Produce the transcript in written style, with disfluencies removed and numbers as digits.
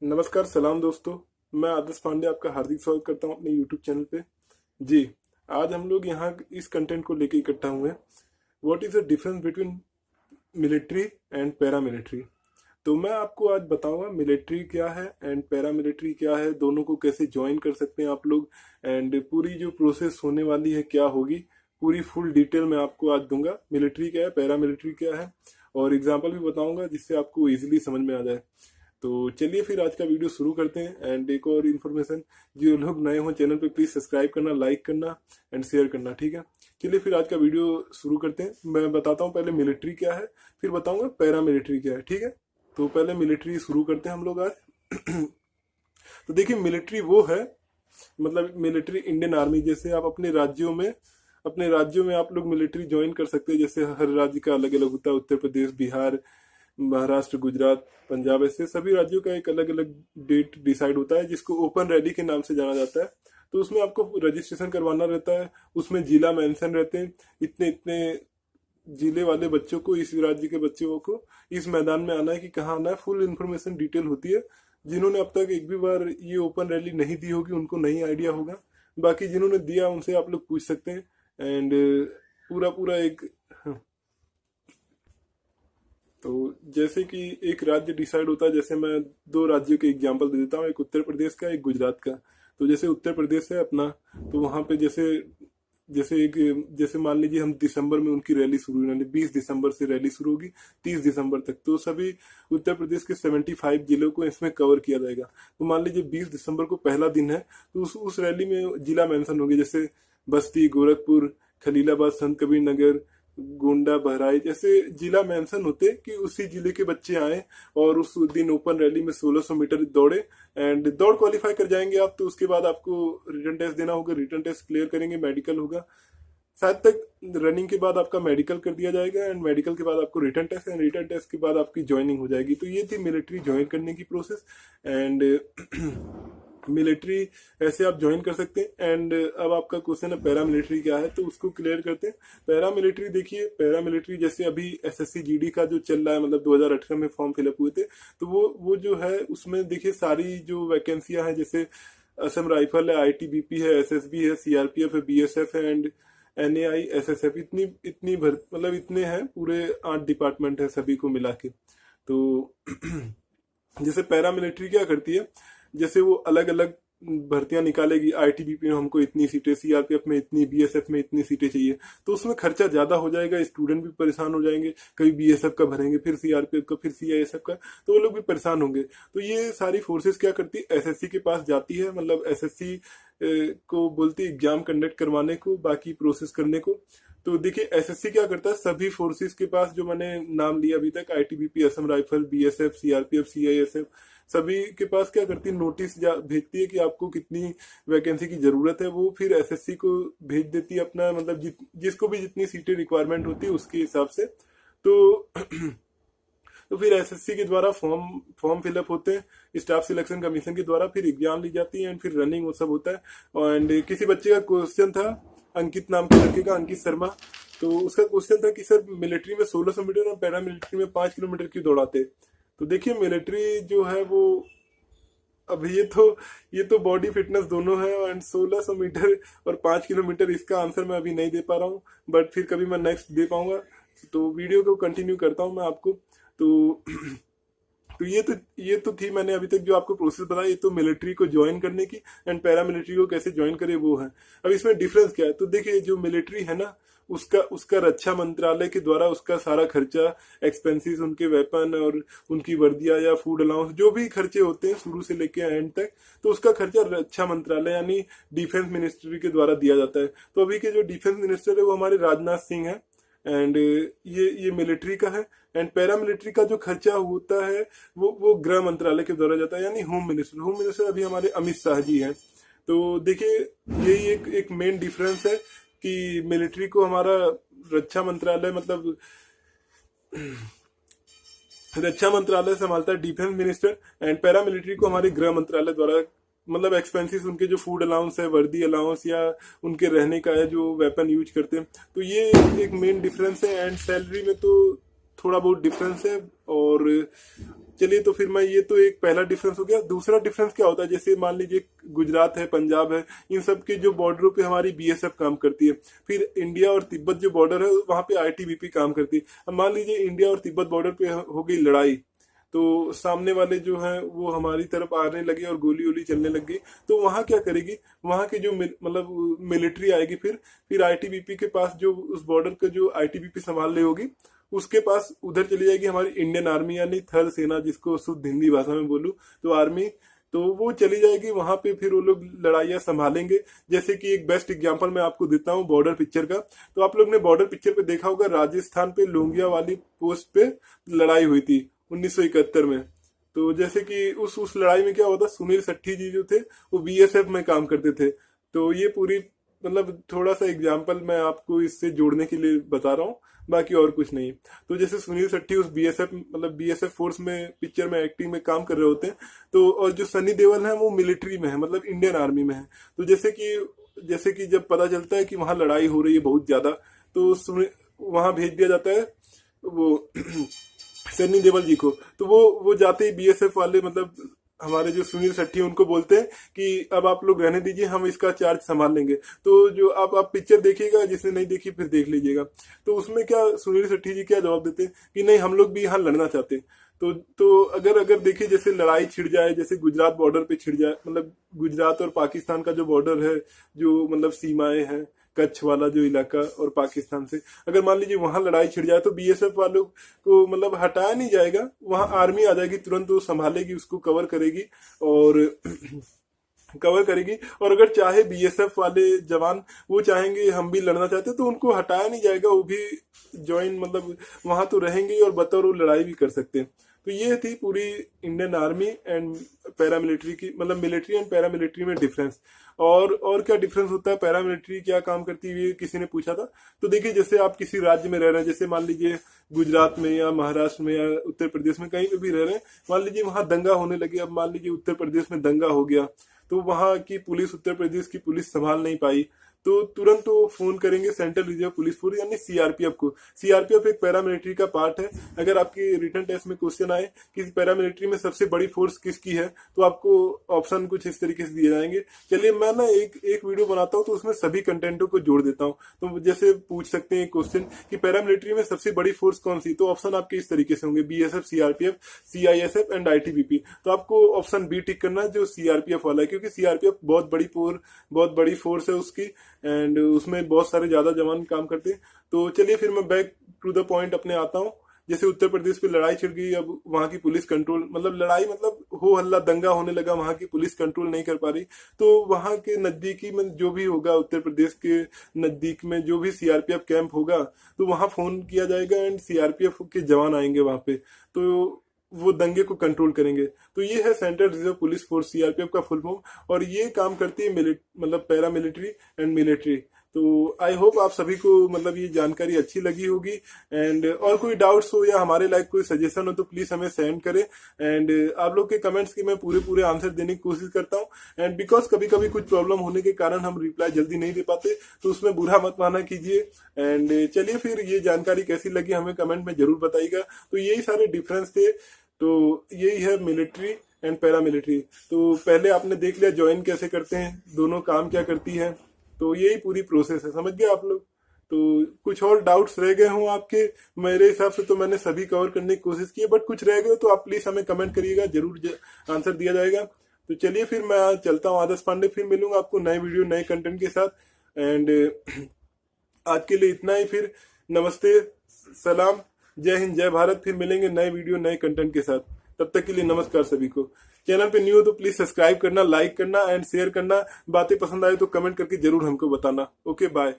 नमस्कार, सलाम दोस्तों। मैं आदर्श पांडे आपका हार्दिक स्वागत करता हूं अपने यूट्यूब चैनल पे। जी, आज हम लोग यहाँ इस कंटेंट को लेके इकट्ठा हुए हैं। What is the difference between military and paramilitary. तो मैं आपको आज बताऊंगा मिलिट्री क्या है एंड पैरामिलिट्री क्या है, दोनों को कैसे ज्वाइन कर सकते हैं आप लोग, एंड पूरी जो प्रोसेस होने वाली है क्या होगी, पूरी फुल डिटेल मैं आपको आज दूंगा। मिलिट्री क्या है, पैरामिलिट्री क्या है, और एग्जाम्पल भी बताऊंगा जिससे आपको इजीली समझ में आ जाए। तो चलिए फिर आज का वीडियो शुरू करते हैं। एंड एक और इन्फॉर्मेशन, जो लोग नए हो चैनल पे प्लीज सब्सक्राइब करना, लाइक करना एंड शेयर करना, ठीक है। चलिए फिर आज का वीडियो शुरू करते हैं। मैं बताता हूँ पहले मिलिट्री क्या है, फिर बताऊंगा पैरा मिलिट्री क्या है, ठीक है। तो पहले मिलिट्री शुरू करते हैं हम लोग आज। तो देखिए, मिलिट्री वो है, मतलब मिलिट्री इंडियन आर्मी। जैसे आप अपने राज्यों में आप लोग मिलिट्री ज्वाइन कर सकते हैं। जैसे हर राज्य का अलग अलग होता है, उत्तर प्रदेश, बिहार, महाराष्ट्र, गुजरात, पंजाब, ऐसे सभी राज्यों का एक अलग अलग डेट डिसाइड होता है जिसको ओपन रैली के नाम से जाना जाता है। तो उसमें आपको रजिस्ट्रेशन करवाना रहता है, उसमें जिला मेंशन रहते हैं, इतने इतने जिले वाले बच्चों को, इस राज्य के बच्चों को इस मैदान में आना है कि कहाँ आना है, फुल इन्फॉर्मेशन डिटेल होती है। जिन्होंने अब तक एक भी बार ये ओपन रैली नहीं दी होगी उनको नहीं आइडिया होगा, बाकी जिन्होंने दिया उनसे आप लोग पूछ सकते हैं। एंड पूरा पूरा एक, तो जैसे कि एक राज्य डिसाइड होता है, जैसे मैं दो राज्यों के एग्जांपल दे देता हूँ, एक उत्तर प्रदेश का, एक गुजरात का। तो जैसे उत्तर प्रदेश है अपना, तो वहाँ पे जैसे जैसे एक जैसे मान लीजिए हम दिसंबर में उनकी रैली शुरू होगी, 20 दिसंबर से रैली शुरू होगी 30 दिसंबर तक। तो सभी उत्तर प्रदेश के 75 जिलों को इसमें कवर किया जाएगा। तो मान लीजिए 20 दिसंबर को पहला दिन है, तो उस रैली में जिला मेंशन होंगे, जैसे बस्ती, गोरखपुर, खलीलाबाद, संत कबीर नगर, गोंडा, बहराइच, ऐसे जिला मेंशन होते कि उसी जिले के बच्चे आए और उस दिन ओपन रैली में 1600 मीटर दौड़े। एंड दौड़ क्वालिफाई कर जाएंगे आप, तो उसके बाद आपको रिटर्न टेस्ट देना होगा, रिटर्न टेस्ट क्लियर करेंगे, मेडिकल होगा। शायद तक रनिंग के बाद आपका मेडिकल कर दिया जाएगा, एंड मेडिकल के बाद आपको return test, and return test के बाद आपकी ज्वाइनिंग हो जाएगी। तो ये थी मिलिट्री ज्वाइन करने की प्रोसेस। एंड मिलिट्री ऐसे आप ज्वाइन कर सकते हैं। एंड अब आपका क्वेश्चन है पैरा मिलिट्री क्या है, तो उसको क्लियर करते हैं। पैरा मिलिट्री, देखिए पैरा मिलिट्री जैसे अभी एसएससी जीडी का जो चल रहा है, मतलब 2018 में फॉर्म फिलअप हुए थे, तो वो जो है उसमें देखिए सारी जो वैकेंसियां हैं, जैसे असम राइफल है, आईटीबीपी है, एसएसबी है, सीआरपीएफ है, बीएसएफ है, एंड एनएआई, एसएसएफ, इतनी इतनी मतलब इतने हैं, पूरे 8 डिपार्टमेंट है सभी को मिला के। तो जैसे पैरा मिलिट्री क्या करती है, जैसे वो अलग अलग भर्तियां निकालेगी। आईटीबीपी में हमको इतनी सीटें, सीआरपीएफ में इतनी, बीएसएफ में इतनी सीटें चाहिए, तो उसमें खर्चा ज्यादा हो जाएगा, स्टूडेंट भी परेशान हो जाएंगे। कभी बीएसएफ का भरेंगे, फिर सीआरपीएफ का, फिर सीआईएसएफ का, तो वो लोग भी परेशान होंगे। तो ये सारी फोर्सेस क्या करती है, एसएससी के पास जाती है, मतलब एसएससी को बोलती है एग्जाम कंडक्ट करवाने को, बाकी प्रोसेस करने को। तो देखिए एसएससी क्या करता है, सभी फोर्सेस के पास जो मैंने नाम लिया अभी तक, ITBP, Assam rifle, BSF, CRPF, CISF, सभी के पास क्या करती है, नोटिस भेजती है कि आपको कितनी वैकेंसी की जरूरत है। वो फिर एसएससी को भेज देती है अपना, मतलब जिसको भी जितनी सीटें रिक्वायरमेंट होती है उसके हिसाब से। तो तो फिर एसएससी के द्वारा फॉर्म फिलअप होते हैं, स्टाफ सिलेक्शन कमीशन के द्वारा, फिर एग्जाम ली जाती है, एंड फिर रनिंग वो सब होता है। एंड किसी बच्चे का क्वेश्चन था, अंकित नाम के लड़के का, अंकित शर्मा, तो उसका क्वेश्चन था कि सर मिलिट्री में 1600 मीटर और पैरा मिलिट्री में 5 किलोमीटर क्यों दौड़ाते। तो देखिए मिलिट्री जो है वो, अब ये तो बॉडी फिटनेस दोनों है, एंड 1600 मीटर और 5 किलोमीटर, इसका आंसर मैं अभी नहीं दे पा रहा हूँ, बट फिर कभी मैं नेक्स्ट दे पाऊंगा। तो वीडियो को कंटिन्यू करता हूँ मैं आपको। तो तो ये तो थी मैंने अभी तक जो आपको प्रोसेस बताया, ये तो मिलिट्री को ज्वाइन करने की। एंड पैरा मिलिट्री को कैसे ज्वाइन करे वो है। अब इसमें डिफरेंस क्या है, तो देखिए जो मिलिट्री है ना, उसका रक्षा मंत्रालय के द्वारा उसका सारा खर्चा, एक्सपेंसेस, उनके वेपन और उनकी वर्दियां या फूड अलाउंस, जो भी खर्चे होते हैं शुरू से लेके एंड तक, तो उसका खर्चा रक्षा मंत्रालय यानी डिफेंस मिनिस्ट्री के द्वारा दिया जाता है। तो अभी के जो डिफेंस मिनिस्टर है वो हमारे राजनाथ सिंह है। एंड ये मिलिट्री का है। एंड पैरा मिलिट्री का जो खर्चा होता है वो गृह मंत्रालय के द्वारा जाता है, यानी होम मिनिस्टर अभी हमारे अमित शाह जी हैं। तो देखिए यही एक मेन डिफरेंस है कि मिलिट्री को हमारा रक्षा मंत्रालय, मतलब रक्षा मंत्रालय संभालता है, defence minister. And para military को हमारे गृह मंत्रालय द्वारा, मतलब एक्सपेंसेस, उनके जो फूड अलाउंस है, वर्दी अलाउंस, या उनके रहने का है, जो वेपन यूज करते हैं। तो ये एक मेन डिफरेंस है। एंड सैलरी में तो थोड़ा बहुत डिफरेंस है। और चलिए, तो फिर मैं, ये तो एक पहला डिफरेंस हो गया। दूसरा डिफरेंस क्या होता है, जैसे मान लीजिए गुजरात है, पंजाब है, इन सब के जो बॉर्डरों पे हमारी बीएसएफ काम करती है। फिर इंडिया और तिब्बत जो बॉर्डर है वहां पे आईटीबीपी काम करती है। अब मान लीजिए इंडिया और तिब्बत बॉर्डर पे हो गई लड़ाई, तो सामने वाले जो हैं वो हमारी तरफ आने लगे और गोली वोली चलने लग गई, तो वहां क्या करेगी, वहां की जो मतलब मिलिट्री आएगी, फिर आईटीबीपी के पास, जो उस बॉर्डर का जो आईटीबीपी संभाल रही होगी उसके पास उधर चली जाएगी हमारी इंडियन आर्मी, यानी थल सेना, जिसको शुद्ध हिंदी भाषा में बोलूं तो आर्मी। तो वो चली जाएगी वहां पे, फिर वो लोग लड़ाइयाँ संभालेंगे। जैसे कि एक बेस्ट एग्जांपल मैं आपको देता हूँ बॉर्डर पिक्चर का। तो आप लोग ने बॉर्डर पिक्चर पे देखा होगा, राजस्थान पे लोंगिया वाली पोस्ट पे लड़ाई हुई थी 1971 में। तो जैसे कि उस लड़ाई में क्या होता, सुनील शेट्टी जी जो थे वो बीएसएफ में काम करते थे। तो ये पूरी मतलब थोड़ा सा एग्जाम्पल मैं आपको इससे जोड़ने के लिए बता रहा हूँ, बाकी और कुछ नहीं। तो जैसे सुनील शेट्टी उस बीएसएफ मतलब बीएसएफ फोर्स में पिक्चर में एक्टिंग में काम कर रहे होते हैं, तो और जो सनी देओल है वो मिलिट्री में है, मतलब इंडियन आर्मी में है। तो जैसे कि जब पता चलता है कि वहां लड़ाई हो रही है बहुत ज्यादा, तो वहां भेज दिया जाता है वो सनी देओल जी को। तो वो जाते ही बीएसएफ वाले, मतलब हमारे जो सुनील शेट्टी उनको बोलते हैं कि अब आप लोग रहने दीजिए, हम इसका चार्ज संभाल लेंगे। तो जो आप पिक्चर देखिएगा, जिसने नहीं देखी फिर देख लीजिएगा। तो उसमें क्या सुनील शेट्टी जी क्या जवाब देते हैं कि नहीं, हम लोग भी यहाँ लड़ना चाहते हैं। तो अगर देखिए, जैसे लड़ाई छिड़ जाए, जैसे गुजरात बॉर्डर पे छिड़ जाए, मतलब गुजरात और पाकिस्तान का जो बॉर्डर है, जो मतलब सीमाएं हैं, कच्छ वाला जो इलाका और पाकिस्तान से, अगर मान लीजिए वहां लड़ाई छिड़ जाए तो बीएसएफ वालों को मतलब हटाया नहीं जाएगा, वहां आर्मी आ जाएगी, तुरंत वो संभालेगी, उसको कवर करेगी और कवर करेगी। और अगर चाहे बीएसएफ वाले जवान वो चाहेंगे हम भी लड़ना चाहते तो उनको हटाया नहीं जाएगा, वो भी ज्वाइन मतलब वहां तो रहेंगे और बतौर वो लड़ाई भी कर सकते हैं। तो ये थी पूरी इंडियन आर्मी एंड पैरामिलिट्री की, मतलब मिलिट्री एंड पैरामिलिट्री में डिफरेंस। और क्या डिफरेंस होता है, पैरामिलिट्री क्या काम करती है, किसी ने पूछा था। तो देखिए, जैसे आप किसी राज्य में रह रहे हैं, जैसे मान लीजिए गुजरात में या महाराष्ट्र में या उत्तर प्रदेश में, कहीं पे भी रह रहे हैं, मान लीजिए वहां दंगा होने लगे। अब मान लीजिए उत्तर प्रदेश में दंगा हो गया, तो वहां की पुलिस, उत्तर प्रदेश की पुलिस संभाल नहीं पाई, तो तुरंत वो फोन करेंगे सेंट्रल रिजर्व पुलिस फोर्स यानी सीआरपीएफ को। सीआरपीएफ एक पैरामिलिट्री का पार्ट है। अगर आपके रिटन टेस्ट में क्वेश्चन आए कि पैरामिलिट्री में सबसे बड़ी फोर्स किसकी है, तो आपको ऑप्शन कुछ इस तरीके से दिए जाएंगे। चलिए, मैं ना एक वीडियो बनाता हूँ तो उसमें सभी कंटेंटों को जोड़ देता हूँ। तो जैसे पूछ सकते हैं क्वेश्चन कि पैरामिलिट्री में सबसे बड़ी फोर्स कौन सी, तो ऑप्शन आपके इस तरीके से होंगे, BSF, CRPF, CISF and ITBP. तो आपको ऑप्शन बी टिक करना है, जो सीआरपीएफ वाला है, क्योंकि सीआरपीएफ बहुत बड़ी फोर्स है उसकी, एंड उसमें बहुत सारे ज्यादा जवान काम करते हैं। तो चलिए, फिर मैं बैक टू द पॉइंट अपने आता हूँ। जैसे उत्तर प्रदेश पे लड़ाई छिड़ गई, अब वहां की पुलिस कंट्रोल, मतलब लड़ाई मतलब हो हल्ला दंगा होने लगा, वहां की पुलिस कंट्रोल नहीं कर पा रही, तो वहां के नजदीकी में जो भी होगा, उत्तर प्रदेश के नजदीक में जो भी सीआरपीएफ कैंप होगा, तो वहां फोन किया जाएगा एंड सीआरपीएफ के जवान आएंगे वहां पे, तो वो दंगे को कंट्रोल करेंगे। तो ये है central reserve police force, CRPF का फुल फॉर्म, और ये काम करती है मतलब पैरामिलिट्री एंड मिलिट्री। तो आई होप आप सभी को मतलब ये जानकारी अच्छी लगी होगी। एंड और कोई डाउट्स हो या हमारे लायक कोई सजेशन हो तो प्लीज हमें सेंड करें। एंड आप लोग के कमेंट्स की मैं पूरे आंसर देने की कोशिश करता हूँ। एंड बिकॉज कभी कभी कुछ प्रॉब्लम होने के कारण हम रिप्लाई जल्दी नहीं दे पाते, तो उसमें बुरा मत माना कीजिए। एंड चलिए, फिर ये जानकारी कैसी लगी हमें कमेंट में जरूर बताइएगा। तो यही सारे डिफरेंस थे। तो यही है मिलिट्री एंड पैरामिलिट्री। तो पहले आपने देख लिया ज्वाइन कैसे करते हैं, दोनों काम क्या करती है, तो यही पूरी प्रोसेस है, समझ गए आप लोग। तो कुछ और डाउट्स रह गए हों आपके, मेरे हिसाब से तो मैंने सभी कवर करने की कोशिश की है, बट कुछ रह गए तो आप प्लीज हमें कमेंट करिएगा, जरूर आंसर दिया जाएगा। तो चलिए, फिर मैं चलता हूँ आदर्श पांडे, फिर मिलूंगा आपको नए वीडियो नए कंटेंट के साथ। एंड आज के लिए इतना ही, फिर नमस्ते, सलाम, जय हिंद, जय भारत। फिर मिलेंगे नए वीडियो नए कंटेंट के साथ, तब तक के लिए नमस्कार सभी को। चैनल पे न्यू हो तो प्लीज सब्सक्राइब करना, लाइक करना एंड शेयर करना। बातें पसंद आए तो कमेंट करके जरूर हमको बताना। Okay, bye.